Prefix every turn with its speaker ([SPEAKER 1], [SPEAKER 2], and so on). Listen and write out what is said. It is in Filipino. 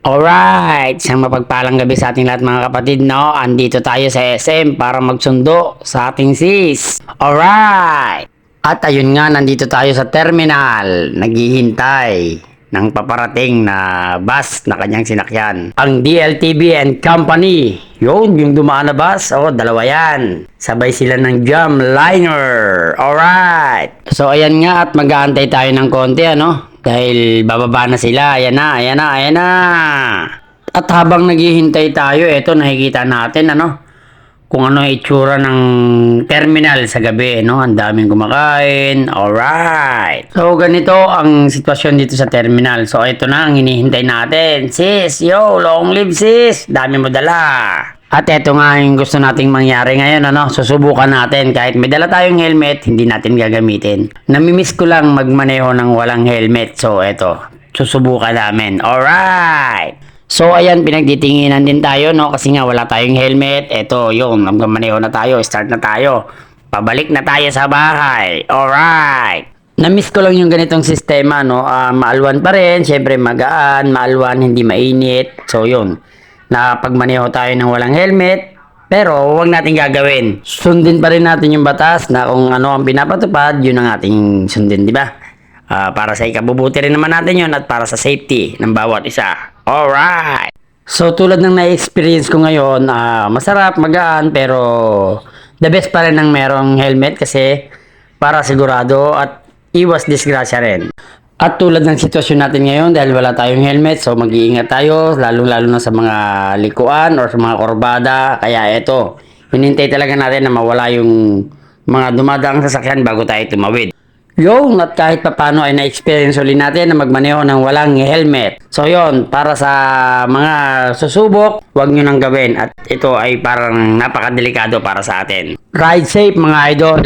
[SPEAKER 1] Alright, isang mapagpalang gabi sa ating lahat mga kapatid, no? Andito tayo sa SM para magsundo sa ating sis. Alright! At ayun nga, nandito tayo sa terminal, naghihintay ng paparating na bus na kanyang sinakyan. Ang DLTV and Company. Yun, yung dumaan na bus. Oh, dalawa yan. Sabay sila ng jam liner. Alright! So ayan nga at mag-aantay tayo ng konti, ano? Dahil bababa na sila. Ayan na, ayan na, ayan na. At habang naghihintay tayo, eto nakikita natin, ano? Kung ano ang itsura ng terminal sa gabi, no? Ang daming kumakain. Alright. So, ganito ang sitwasyon dito sa terminal. So, ito na ang hinihintay natin. Sis, yo, long live sis. Dami mo dala. At eto nga yung gusto nating mangyari ngayon, ano? Susubukan natin. Kahit may dala tayong helmet, hindi natin gagamitin. Namimiss ko lang magmaneho ng walang helmet. So, eto. Susubukan namin. Alright. So, ayan, pinagtitinginan din tayo, no? Kasi nga, wala tayong helmet. Eto, yun, magmaneho na tayo. Start na tayo. Pabalik na tayo sa bahay. Alright. Namiss ko lang yung ganitong sistema, no? Maalwan pa rin. Siyempre, magaan. Maalwan, hindi mainit. So, yun. Nakapagmaneho tayo ng walang helmet. Pero, huwag natin gagawin. Sundin pa rin natin yung batas na kung ano ang pinapatupad, yun ang ating sundin, di ba? Para sa ikabubuti rin naman natin yun at para sa safety ng bawat isa. Alright! So, tulad ng na-experience ko ngayon, masarap, magaan, pero the best pa rin ng merong helmet kasi para sigurado at iwas disgrasya rin. At tulad ng sitwasyon natin ngayon, dahil wala tayong helmet, so mag-iingat tayo, lalo-lalo na sa mga likuan or sa mga kurbada. Kaya eto, hinintay talaga natin na mawala yung mga dumadaang sasakyan bago tayo tumawid. Yung at kahit papano ay na-experience ulit natin na magmaneho ng walang helmet. So yon, para sa mga susubok, huwag nyo nang gawin. At ito ay parang napakadelikado para sa atin. Ride safe mga idol!